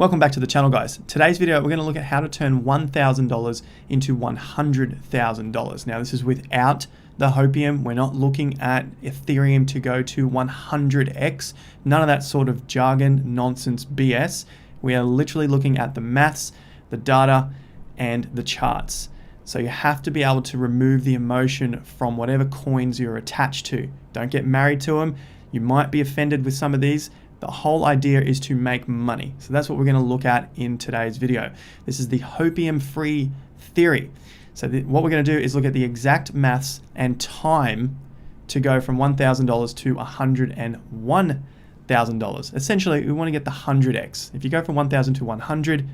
Welcome back to the channel, guys. Today's video, we're going to look at how to turn $1,000 into $100,000. Now, this is without the Hopium. We're not looking at Ethereum to go to 100x. None of that sort of jargon, nonsense, BS. We are literally looking at the maths, the data, and the charts. So you have to be able to remove the emotion from whatever coins you're attached to. Don't get married to them. You might be offended with some of these. The whole idea is to make money. So that's what we're going to look at in today's video. This is the Hopium-free theory. So what we're going to do is look at the exact maths and time to go from $1,000 to $101,000. Essentially, we want to get the 100x. If you go from 1,000 to 100,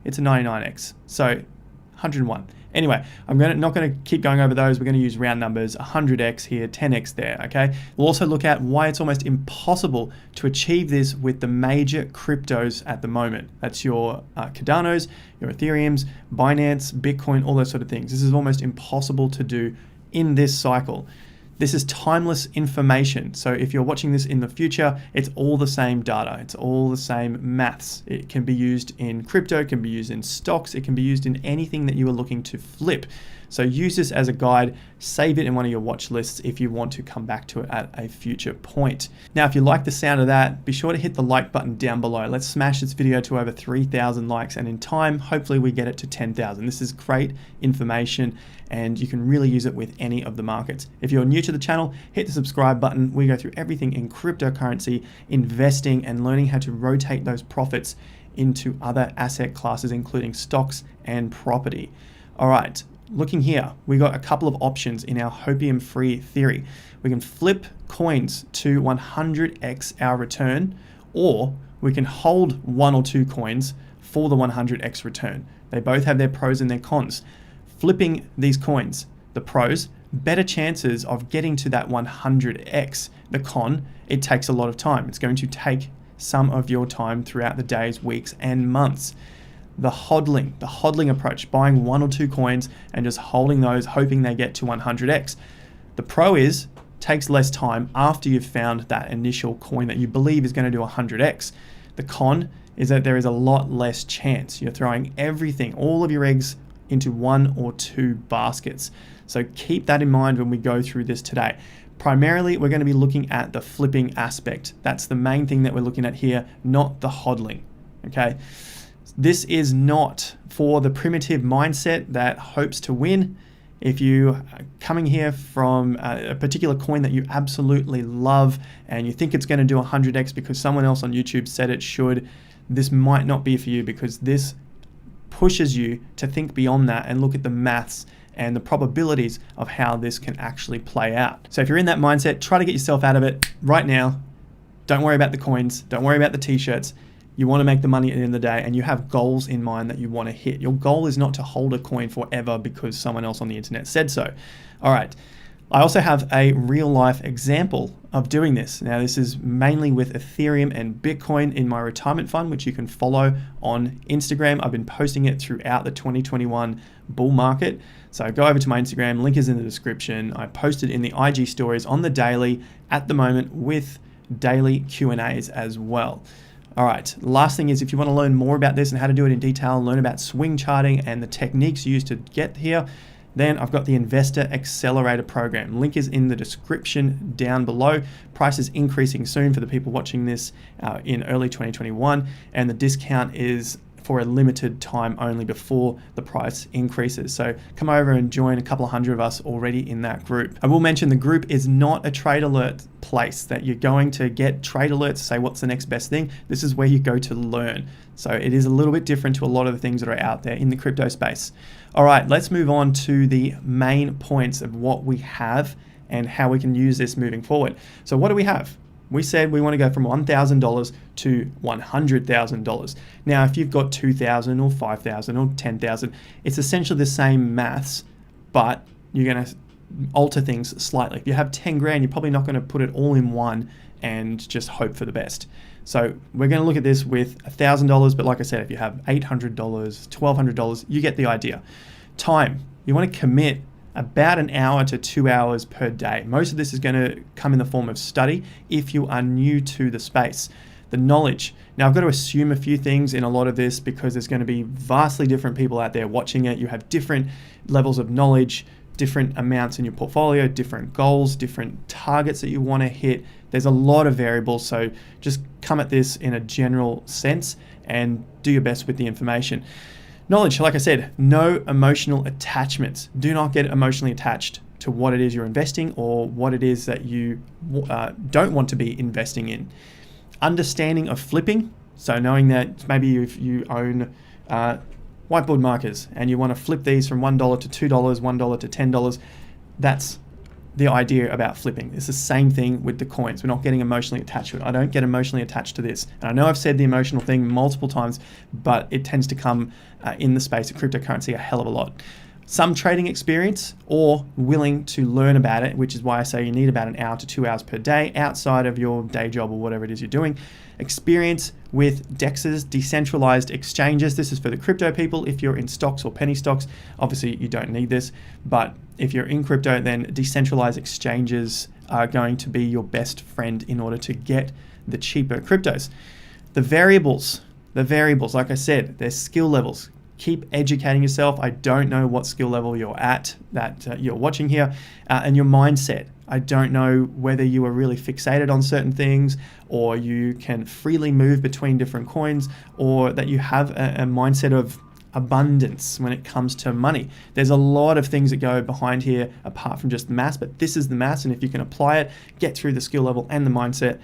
it's a 99x. So 101. Anyway, I'm not going to keep going over those. We're going to use round numbers, 100x here, 10x there, okay? We'll also look at why it's almost impossible to achieve this with the major cryptos at the moment. That's your Cardanos, your Ethereums, Binance, Bitcoin, all those sort of things. This is almost impossible to do in this cycle. This is timeless information. So if you're watching this in the future, it's all the same data. It's all the same maths. It can be used in crypto, it can be used in stocks, it can be used in anything that you are looking to flip. So use this as a guide, save it in one of your watch lists if you want to come back to it at a future point. Now, if you like the sound of that, be sure to hit the like button down below. Let's smash this video to over 3,000 likes, and in time, hopefully we get it to 10,000. This is great information and you can really use it with any of the markets. If you're new to the channel, hit the subscribe button. We go through everything in cryptocurrency, investing, and learning how to rotate those profits into other asset classes, including stocks and property. All right. Looking here, we got a couple of options in our Hopium-free theory. We can flip coins to 100x our return, or we can hold one or two coins for the 100x return. They both have their pros and their cons. Flipping these coins, the pros, better chances of getting to that 100x. The con, it takes a lot of time. It's going to take some of your time throughout the days, weeks, and months. The hodling approach, buying one or two coins and just holding those, hoping they get to 100x. The pro is, takes less time after you've found that initial coin that you believe is going to do 100x. The con is that there is a lot less chance. You're throwing everything, all of your eggs into one or two baskets. So keep that in mind when we go through this today. Primarily, we're going to be looking at the flipping aspect. That's the main thing that we're looking at here, not the hodling, okay? This is not for the primitive mindset that hopes to win. If you are coming here from a particular coin that you absolutely love and you think it's going to do 100x because someone else on YouTube said it should, this might not be for you, because this pushes you to think beyond that and look at the maths and the probabilities of how this can actually play out. So if you're in that mindset, try to get yourself out of it right now. Don't worry about the coins. Don't worry about the t-shirts. You want to make the money at the end of the day, and you have goals in mind that you want to hit. Your goal is not to hold a coin forever because someone else on the internet said so. All right. I also have a real life example of doing this. Now, this is mainly with Ethereum and Bitcoin in my retirement fund, which you can follow on Instagram. I've been posting it throughout the 2021 bull market. So go over to my Instagram, link is in the description. I posted in the IG stories on the daily at the moment with daily Q&As as well. All right, last thing is, if you want to learn more about this and how to do it in detail, learn about swing charting and the techniques used to get here, then I've got the Investor Accelerator program. Link is in the description down below. Price is increasing soon for the people watching this in early 2021, and the discount is for a limited time only before the price increases. So come over and join a couple of hundred of us already in that group. I will mention the group is not a trade alert place that you're going to get trade alerts, say what's the next best thing. This is where you go to learn. So it is a little bit different to a lot of the things that are out there in the crypto space. All right, let's move on to the main points of what we have and how we can use this moving forward. So what do we have? We said we want to go from $1,000 to $100,000. Now, if you've got 2,000 or 5,000 or 10,000, it's essentially the same maths, but you're going to alter things slightly. If you have 10 grand, you're probably not going to put it all in one and just hope for the best. So we're going to look at this with $1,000, but like I said, if you have $800, $1,200, you get the idea. Time, you want to commit about an hour to 2 hours per day. Most of this is going to come in the form of study if you are new to the space. The knowledge, Now, I've got to assume a few things in a lot of this because there's going to be vastly different people out there watching it. You have different levels of knowledge, different amounts in your portfolio, different goals, different targets that you want to hit. There's a lot of variables, so just come at this in a general sense and do your best with the information. Knowledge, like I said, no emotional attachments. Do not get emotionally attached to what it is you're investing or what it is that you don't want to be investing in. Understanding of flipping, so knowing that maybe if you own whiteboard markers and you want to flip these from $1 to $2, $1 to $10, that's the idea about flipping. It's the same thing with the coins. We're not getting emotionally attached to it. I don't get emotionally attached to this. And I know I've said the emotional thing multiple times, but it tends to come in the space of cryptocurrency a hell of a lot. Some trading experience or willing to learn about it, which is why I say you need about an hour to 2 hours per day outside of your day job or whatever it is you're doing. Experience with DEXs, decentralized exchanges. This is for the crypto people. If you're in stocks or penny stocks, obviously you don't need this. But if you're in crypto, then decentralized exchanges are going to be your best friend in order to get the cheaper cryptos. The variables, like I said, there's skill levels. Keep educating yourself. I don't know what skill level you're at that you're watching here, and your mindset. I don't know whether you are really fixated on certain things or you can freely move between different coins, or that you have a mindset of abundance when it comes to money. There's a lot of things that go behind here apart from just the maths, but this is the maths, and if you can apply it, get through the skill level and the mindset,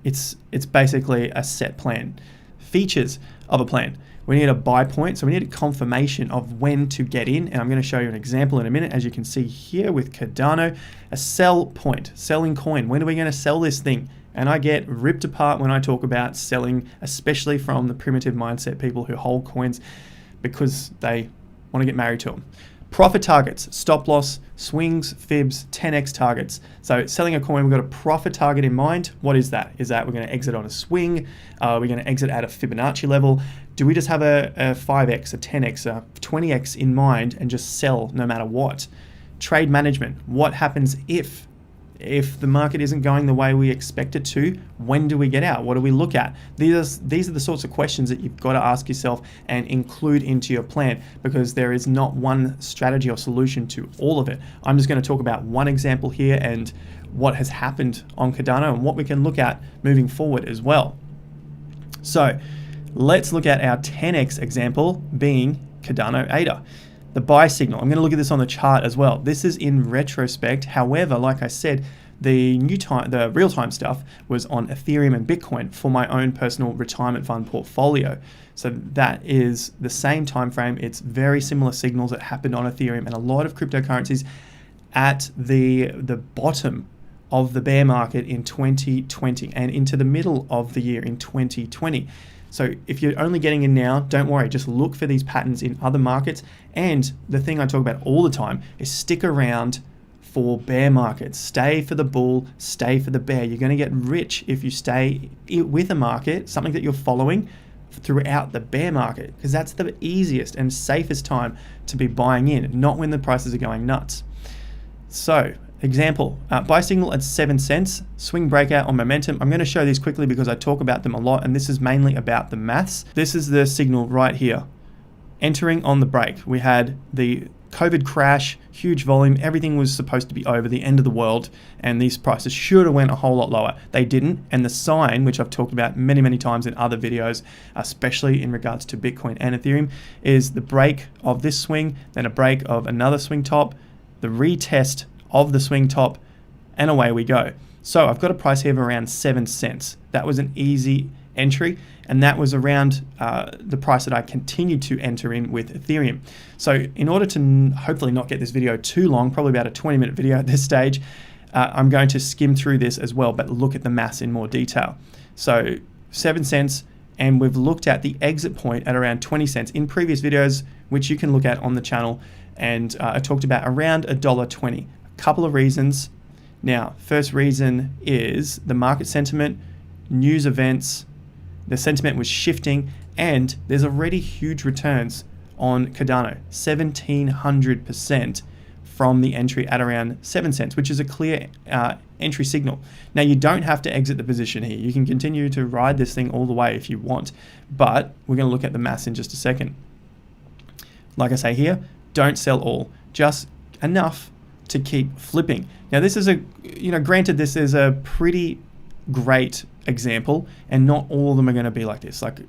it's basically a set plan. Features of a plan. We need a buy point, so we need a confirmation of when to get in, and I'm going to show you an example in a minute. As you can see here with Cardano, a sell point, selling coin. When are we going to sell this thing? And I get ripped apart when I talk about selling, especially from the primitive mindset people who hold coins because they want to get married to them. Profit targets, stop loss, swings, fibs, 10x targets. So selling a coin, we've got a profit target in mind. What is that? Is that we're going to exit on a swing? We're going to exit at a Fibonacci level? Do we just have a 5x, a 10x, a 20x in mind and just sell no matter what? Trade management, what happens if the market isn't going the way we expect it to? When do we get out? What do we look at? These are the sorts of questions that you've got to ask yourself and include into your plan, because there is not one strategy or solution to all of it. I'm just going to talk about one example here and what has happened on Cardano and what we can look at moving forward as well. So let's look at our 10x example being Cardano ADA. The buy signal, I'm going to look at this on the chart as well. This is in retrospect. However, like I said, the real-time stuff was on Ethereum and Bitcoin for my own personal retirement fund portfolio. So that is the same time frame. It's very similar signals that happened on Ethereum and a lot of cryptocurrencies at the bottom of the bear market in 2020 and into the middle of the year in 2020. So if you're only getting in now, don't worry, just look for these patterns in other markets. And the thing I talk about all the time is stick around for bear markets. Stay for the bull, stay for the bear. You're going to get rich if you stay with a market, something that you're following throughout the bear market, because that's the easiest and safest time to be buying in, not when the prices are going nuts. So example, buy signal at 7 cents, swing breakout on momentum. I'm going to show these quickly because I talk about them a lot, and this is mainly about the maths. This is the signal right here. Entering on the break, we had the COVID crash, huge volume, everything was supposed to be over, the end of the world, and these prices should have went a whole lot lower. They didn't, and the sign, which I've talked about many, many times in other videos, especially in regards to Bitcoin and Ethereum, is the break of this swing, then a break of another swing top, the retest of the swing top, and away we go. So I've got a price here of around 7 cents. That was an easy entry, and that was around the price that I continued to enter in with Ethereum. So in order to hopefully not get this video too long, probably about a 20-minute video at this stage, I'm going to skim through this as well, but look at the maths in more detail. So 7 cents, and we've looked at the exit point at around 20 cents in previous videos, which you can look at on the channel, and I talked about around $1.20. Couple of reasons. Now, first reason is the market sentiment, news events, the sentiment was shifting, and there's already huge returns on Cardano, 1,700% from the entry at around 7 cents, which is a clear entry signal. Now, you don't have to exit the position here. You can continue to ride this thing all the way if you want, but we're going to look at the maths in just a second. Like I say here, don't sell all, just enough to keep flipping. Now, this is granted, this is a pretty great example, and not all of them are going to be like this. Like,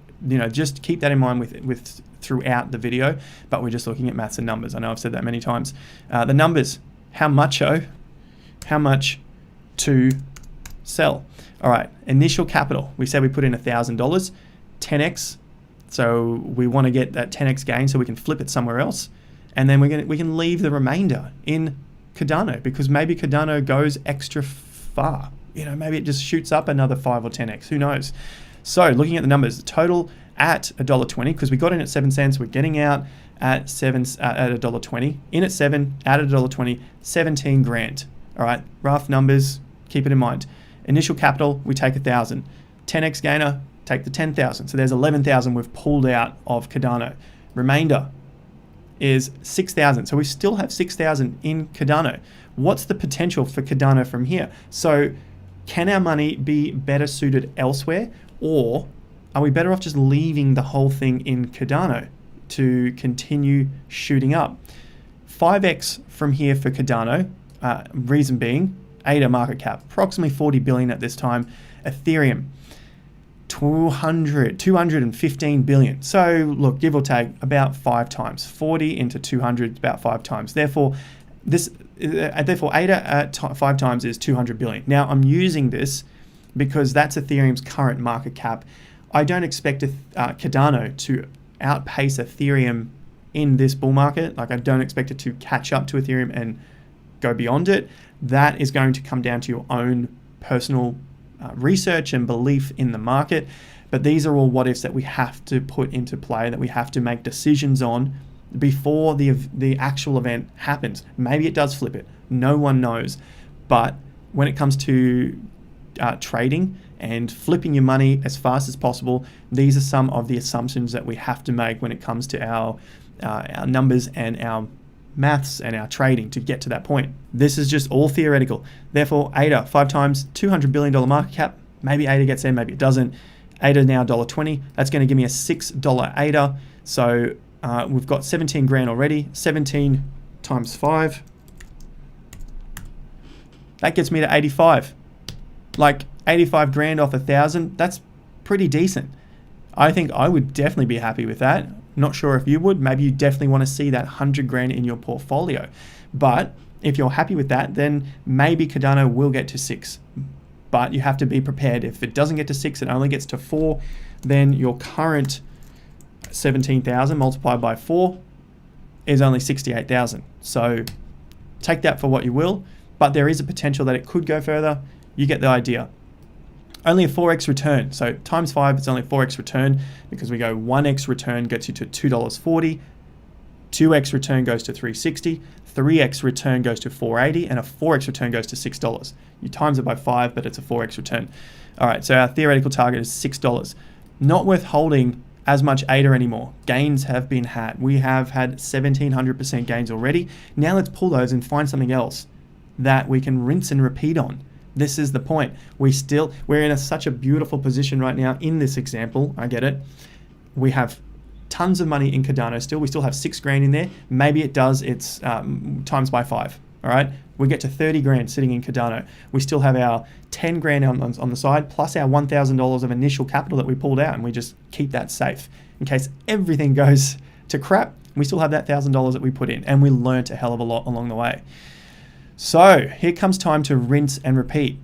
just keep that in mind with throughout the video, but we're just looking at maths and numbers. I know I've said that many times. The numbers, how much to sell. All right, initial capital. We said we put in $1,000, 10x. So we want to get that 10x gain so we can flip it somewhere else. And then we can leave the remainder in Cardano, because maybe Cardano goes extra far. Maybe it just shoots up another 5 or 10x, who knows? So looking at the numbers, the total at $1.20, because we got in at 7 cents, we're getting out at $1.20, in at 7, out at $1.20, 17 grand. All right, rough numbers, keep it in mind. Initial capital, we take 1,000. 10x gainer, take the 10,000. So there's 11,000 we've pulled out of Cardano. Remainder is 6,000. So we still have 6,000 in Cardano. What's the potential for Cardano from here? So can our money be better suited elsewhere, or are we better off just leaving the whole thing in Cardano to continue shooting up? 5x from here for Cardano, reason being, ADA market cap, approximately 40 billion at this time. Ethereum, 215 billion. So look, give or take about 5 times. 40 into 200, about 5 times. Therefore, ADA at 5 times is 200 billion. Now, I'm using this because that's Ethereum's current market cap. I don't expect Cardano to outpace Ethereum in this bull market. Like, I don't expect it to catch up to Ethereum and go beyond it. That is going to come down to your own personal research and belief in the market. But these are all what ifs that we have to put into play, that we have to make decisions on before the actual event happens. Maybe it does flip it. No one knows. But when it comes to trading and flipping your money as fast as possible, these are some of the assumptions that we have to make when it comes to our numbers and our maths and our trading to get to that point. This is just all theoretical. Therefore, ADA, 5 times, $200 billion market cap. Maybe ADA gets in, maybe it doesn't. ADA now $1.20. That's going to give me a $6 ADA. So we've got 17 grand already. 17 times 5. That gets me to 85. Like 85 grand off 1,000. That's pretty decent. I think I would definitely be happy with that. Not sure if you would. Maybe you definitely want to see that 100 grand in your portfolio. But if you're happy with that, then maybe Cardano will get to 6. But you have to be prepared. If it doesn't get to 6, it only gets to 4, then your current 17,000 multiplied by 4 is only 68,000. So take that for what you will. But there is a potential that it could go further. You get the idea. Only a 4x return. So times 5, it's only 4x return, because we go 1x return gets you to $2.40, 2x return goes to $3.60, 3x return goes to $4.80, and a 4x return goes to $6. You times it by 5, but it's a 4x return. All right, so our theoretical target is $6. Not worth holding as much ADA anymore. Gains have been had. We have had 1,700% gains already. Now let's pull those and find something else that we can rinse and repeat on. This is the point. We're in such a beautiful position right now in this example. I get it. We have tons of money in Cardano still. We still have 6 grand in there. Maybe it's times by 5. All right. We get to 30 grand sitting in Cardano. We still have our 10 grand on the side, plus our $1,000 of initial capital that we pulled out, and we just keep that safe in case everything goes to crap. We still have that $1,000 that we put in, and we learned a hell of a lot along the way. So here comes time to rinse and repeat.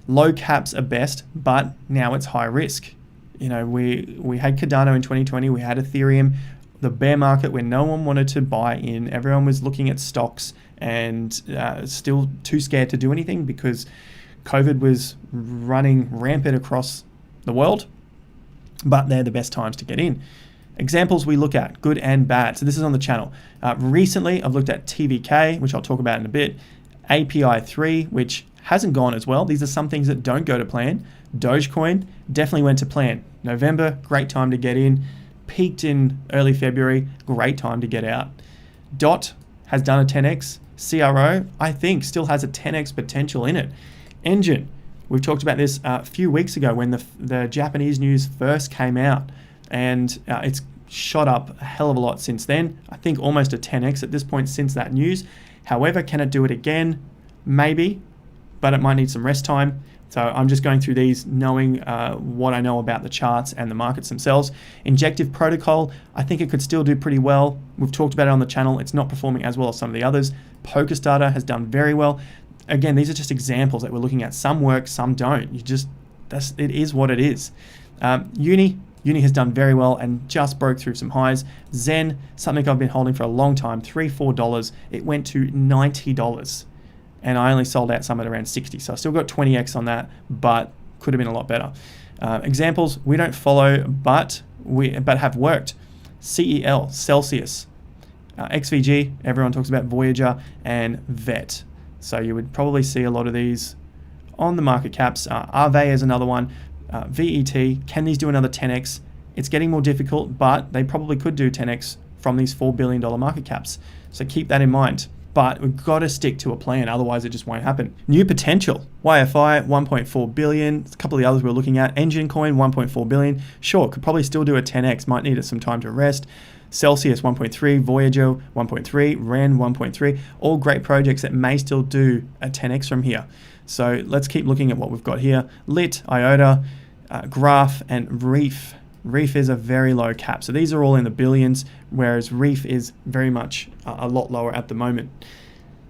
Low caps are best, but now it's high risk. We had Cardano in 2020. We had Ethereum, the bear market where no one wanted to buy in. Everyone was looking at stocks and still too scared to do anything because COVID was running rampant across the world. But they're the best times to get in. Examples we look at, good and bad. So this is on the channel. Recently, I've looked at TVK, which I'll talk about in a bit. API 3, which hasn't gone as well. These are some things that don't go to plan. Dogecoin definitely went to plan. November, great time to get in. Peaked in early February, great time to get out. DOT has done a 10x. CRO, I think, still has a 10x potential in it. Engine, we've talked about this a few weeks ago when the Japanese news first came out, and it's shot up a hell of a lot since then. I think almost a 10x at this point since that news. However, can it do it again? Maybe, but it might need some rest time. So I'm just going through these knowing what I know about the charts and the markets themselves. Injective Protocol, I think it could still do pretty well. We've talked about it on the channel. It's not performing as well as some of the others. PokerStarter has done very well. Again, these are just examples that we're looking at. Some work, some don't. It is what it is. Uni has done very well and just broke through some highs. Zen, something I've been holding for a long time, $3, $4. It went to $90. And I only sold out some at around 60. So I still got 20x on that, but could have been a lot better. Examples we don't follow, but have worked. CEL, Celsius, XVG, everyone talks about Voyager, and VET. So you would probably see a lot of these on the market caps. Arve is another one. VET, can these do another 10x? It's getting more difficult, but they probably could do 10x from these $4 billion market caps. So keep that in mind. But we've got to stick to a plan, otherwise it just won't happen. New Potential, YFI, 1.4 billion. A couple of the others we're looking at. Engine Coin, 1.4 billion. Sure, could probably still do a 10x, might need some time to rest. Celsius, 1.3, Voyager, 1.3, Ren, 1.3. All great projects that may still do a 10x from here. So let's keep looking at what we've got here. Lit, IOTA, Graph, and Reef. Reef is a very low cap. So these are all in the billions, whereas Reef is very much a lot lower at the moment.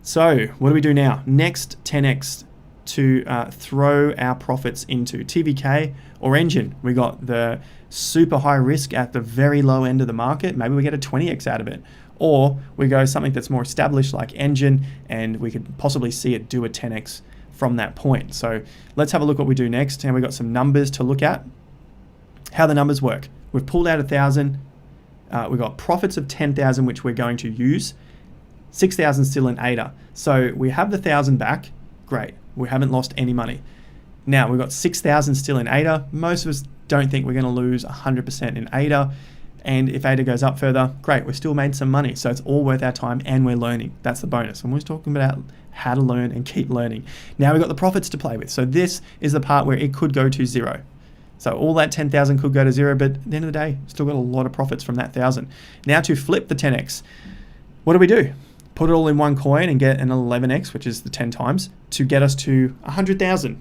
So what do we do now? Next 10x to throw our profits into TVK or Engine. We got the super high risk at the very low end of the market. Maybe we get a 20x out of it. Or we go something that's more established like Engine, and we could possibly see it do a 10x from that point. So let's have a look what we do next. And we've got some numbers to look at. How the numbers work. We've pulled out 1,000. We've got profits of 10,000, which we're going to use. 6,000 still in ADA. So we have the 1,000 back. Great. We haven't lost any money. Now we've got 6,000 still in ADA. Most of us don't think we're going to lose 100% in ADA. And if ADA goes up further, great. We've still made some money. So it's all worth our time and we're learning. That's the bonus. I'm always talking about how to learn and keep learning. Now we've got the profits to play with. So this is the part where it could go to zero. So all that 10,000 could go to zero, but at the end of the day, still got a lot of profits from that 1,000. Now to flip the 10x, what do? Put it all in one coin and get an 11x, which is the 10 times, to get us to 100,000.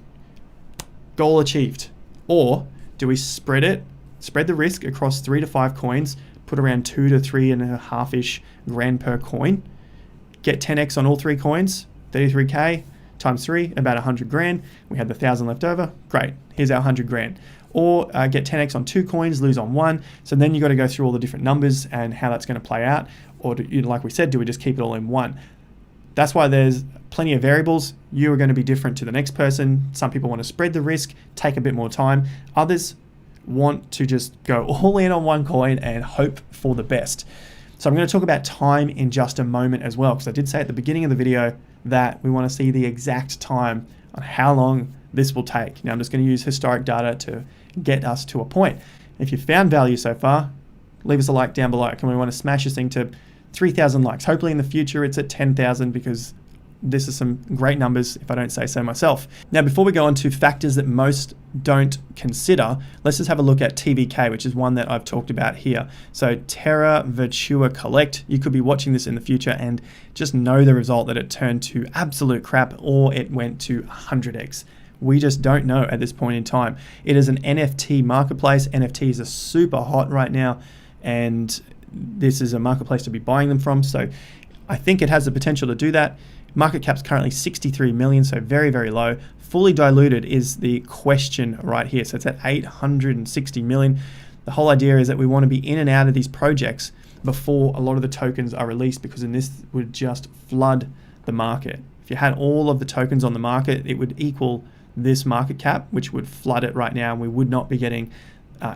Goal achieved. Or do we spread the risk across 3 to 5 coins, put around 2 to 3.5-ish grand per coin, get 10x on all 3 coins, 33k times 3, about 100 grand. We had the 1,000 left over. Great. Here's our 100 grand. Or get 10x on 2 coins, lose on 1. So then you got to go through all the different numbers and how that's going to play out. Or like we said, do we just keep it all in one? That's why there's plenty of variables. You are going to be different to the next person. Some people want to spread the risk, take a bit more time. Others want to just go all in on one coin and hope for the best. So I'm going to talk about time in just a moment as well, because I did say at the beginning of the video that we want to see the exact time on how long this will take. Now I'm just going to use historic data to get us to a point. If you found value so far, leave us a like down below. And we want to smash this thing to 3,000 likes. Hopefully in the future it's at 10,000, because this is some great numbers if I don't say so myself. Now before we go on to factors that most don't consider, let's just have a look at TVK, which is one that I've talked about here. So Terra Virtua Collect, you could be watching this in the future and just know the result that it turned to absolute crap or it went to 100x. We just don't know at this point in time. It is an NFT marketplace. NFTs are super hot right now, and this is a marketplace to be buying them from. So I think it has the potential to do that. Market cap's currently 63 million, so very, very low. Fully diluted is the question right here. So it's at 860 million. The whole idea is that we want to be in and out of these projects before a lot of the tokens are released, because then this would just flood the market. If you had all of the tokens on the market, it would equal this market cap, which would flood it right now, and we would not be getting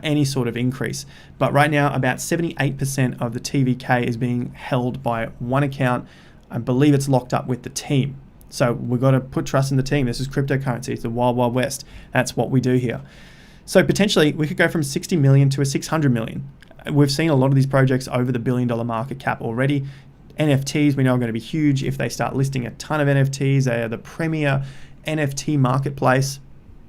any sort of increase. But right now, about 78% of the TVK is being held by one account. I believe it's locked up with the team. So we've got to put trust in the team. This is cryptocurrency. It's the wild, wild west. That's what we do here. So potentially we could go from 60 million to a 600 million. We've seen a lot of these projects over the $1 billion market cap already. NFTs we know are going to be huge. If they start listing a ton of NFTs, they are the premier NFT marketplace.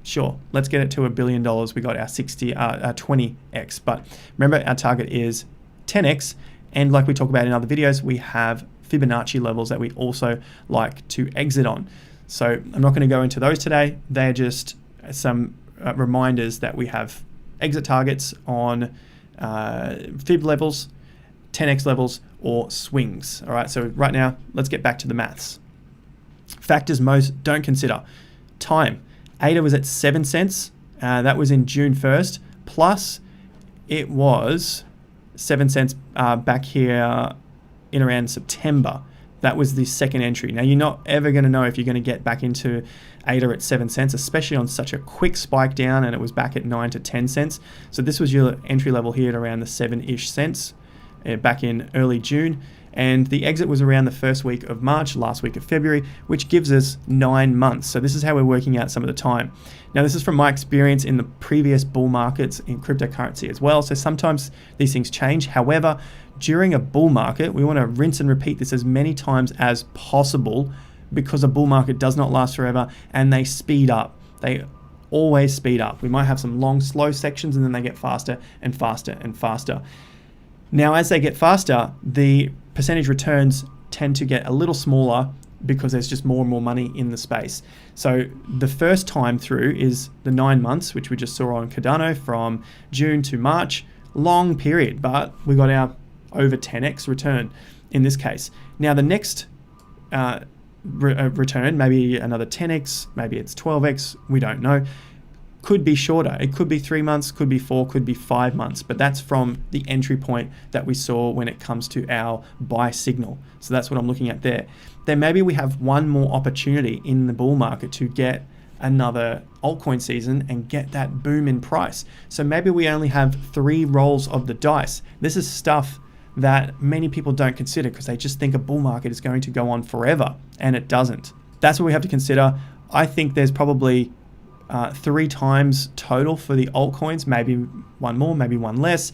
Sure, let's get it to $1 billion. We got our 20x. But remember, our target is 10x. And like we talk about in other videos, we have Fibonacci levels that we also like to exit on. So I'm not going to go into those today. They're just some reminders that we have exit targets on Fib levels, 10x levels, or swings. All right, so right now, let's get back to the maths. Factors most don't consider. Time. ADA was at 7 cents. That was in June 1st. Plus, it was 7 cents back here in around September. That was the second entry. Now, you're not ever going to know if you're going to get back into ADA at 7 cents, especially on such a quick spike down, and it was back at 9 to 10 cents. So this was your entry level here at around the 7-ish cents back in early June. And the exit was around the first week of March, last week of February, which gives us 9 months. So this is how we're working out some of the time. Now, this is from my experience in the previous bull markets in cryptocurrency as well. So sometimes these things change. However, during a bull market, we want to rinse and repeat this as many times as possible, because a bull market does not last forever and they speed up. They always speed up. We might have some long, slow sections, and then they get faster and faster and faster. Now, as they get faster, the percentage returns tend to get a little smaller because there's just more and more money in the space. So the first time through is the 9 months, which we just saw on Cardano from June to March. Long period, but we got our over 10x return in this case. Now the next return, maybe another 10x, maybe it's 12x, we don't know. Could be shorter. It could be 3 months, could be 4, could be 5 months, but that's from the entry point that we saw when it comes to our buy signal. So that's what I'm looking at there. Then maybe we have one more opportunity in the bull market to get another altcoin season and get that boom in price. So maybe we only have 3 rolls of the dice. This is stuff that many people don't consider because they just think a bull market is going to go on forever, and it doesn't. That's what we have to consider. I think there's probably 3 times total for the altcoins, maybe one more, maybe one less,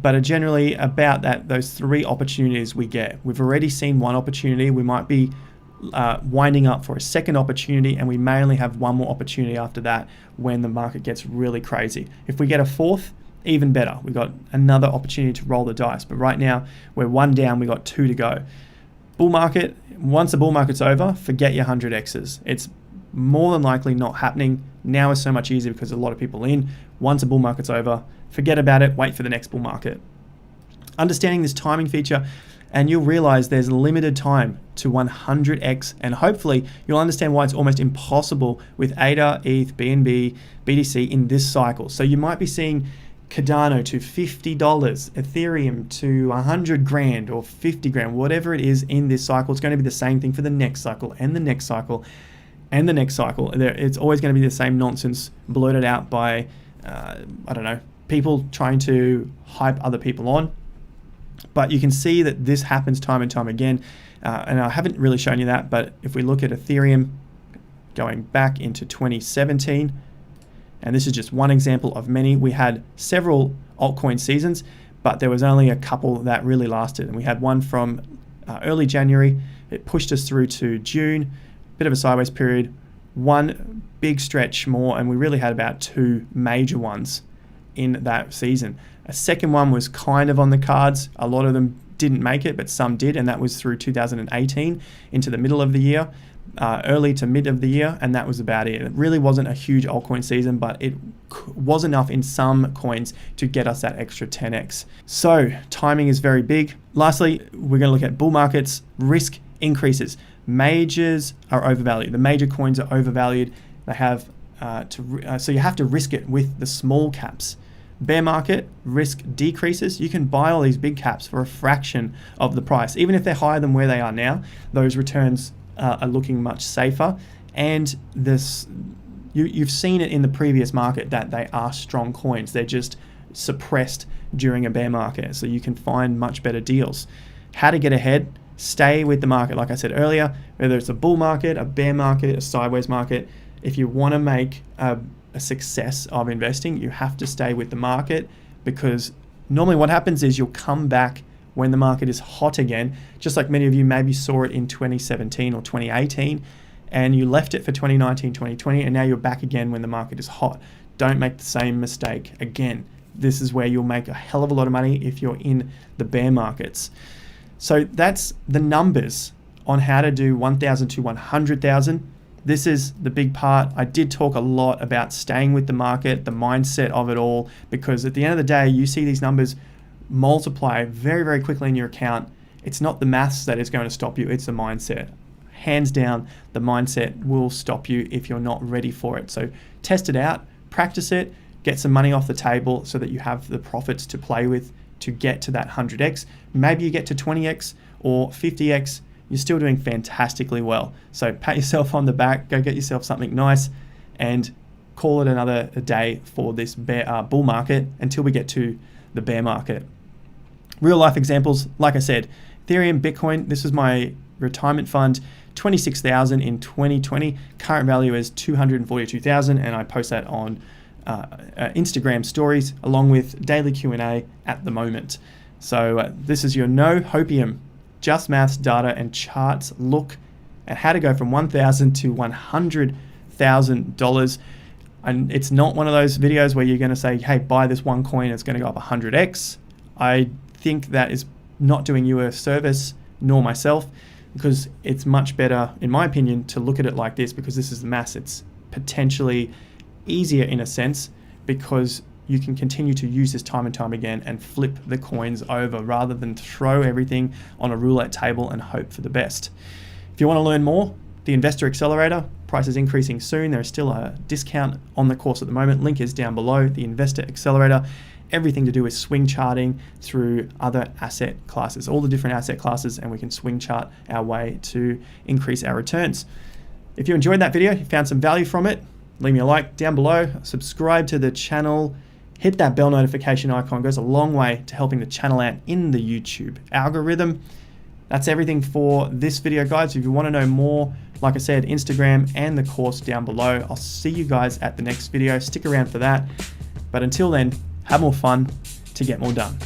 but generally about those 3 opportunities we get. We've already seen one opportunity. We might be winding up for a second opportunity, and we may only have one more opportunity after that when the market gets really crazy. If we get a fourth, even better. We've got another opportunity to roll the dice, but right now we're 1 down, we got 2 to go. Bull market, once the bull market's over, forget your 100x's. It's more than likely not happening. Now is so much easier because there's a lot of people in. Once a bull market's over, forget about it, wait for the next bull market. Understanding this timing feature, and you'll realize there's limited time to 100x, and hopefully you'll understand why it's almost impossible with ADA, ETH, BNB, BTC in this cycle. So you might be seeing Cardano to $50, Ethereum to 100 grand or 50 grand, whatever it is in this cycle. It's going to be the same thing for the next cycle and the next cycle and the next cycle. It's always going to be the same nonsense blurted out by, I don't know, people trying to hype other people on. But you can see that this happens time and time again. And I haven't really shown you that, but if we look at Ethereum going back into 2017, and this is just one example of many. We had several altcoin seasons, but there was only a couple that really lasted. And we had one from early January. It pushed us through to June, bit of a sideways period, one big stretch more, and we really had about 2 major ones in that season. A second one was kind of on the cards. A lot of them didn't make it, but some did, and that was through 2018 into the middle of the year. Early to mid of the year, and that was about it. It really wasn't a huge altcoin season, but it was enough in some coins to get us that extra 10x. So timing is very big. Lastly, we're going to look at bull markets. Risk increases. Majors are overvalued. The major coins are overvalued. They have so you have to risk it with the small caps. Bear market, risk decreases. You can buy all these big caps for a fraction of the price. Even if they're higher than where they are now, those returns are looking much safer, and you've seen it in the previous market that they are strong coins. They're just suppressed during a bear market, so you can find much better deals. How to get ahead? Stay with the market. Like I said earlier, whether it's a bull market, a bear market, a sideways market, if you want to make a success of investing, you have to stay with the market, because normally what happens is you'll come back when the market is hot again, just like many of you maybe saw it in 2017 or 2018, and you left it for 2019, 2020, and now you're back again when the market is hot. Don't make the same mistake again. This is where you'll make a hell of a lot of money if you're in the bear markets. So that's the numbers on how to do 1,000 to 100,000. This is the big part. I did talk a lot about staying with the market, the mindset of it all, because at the end of the day, you see these numbers multiply very, very quickly in your account. It's not the maths that is going to stop you, it's the mindset. Hands down, the mindset will stop you if you're not ready for it. So test it out, practice it, get some money off the table so that you have the profits to play with to get to that 100x. Maybe you get to 20x or 50x. You're still doing fantastically well. So pat yourself on the back, go get yourself something nice, and call it another day for this bull market until we get to the bear market. Real life examples, like I said, Ethereum, Bitcoin, this is my retirement fund, 26,000 in 2020. Current value is 242,000, and I post that on Instagram stories along with daily Q&A at the moment. So this is your no hopium, just maths, data, and charts look at how to go from $1,000 to $100,000. And it's not one of those videos where you're going to say, hey, buy this one coin, it's going to go up 100x. I think that is not doing you a service, nor myself, because it's much better, in my opinion, to look at it like this, because this is the maths. It's potentially easier in a sense because you can continue to use this time and time again and flip the coins over rather than throw everything on a roulette table and hope for the best. If you want to learn more, the Investor Accelerator, price is increasing soon. There is still a discount on the course at the moment. Link is down below. The Investor Accelerator, everything to do with swing charting through other asset classes, all the different asset classes, and we can swing chart our way to increase our returns. If you enjoyed that video, you found some value from it, leave me a like down below, subscribe to the channel, hit that bell notification icon. It goes a long way to helping the channel out in the YouTube algorithm. That's everything for this video, guys. If you want to know more, like I said, Instagram and the course down below. I'll see you guys at the next video. Stick around for that. But until then, have more fun to get more done.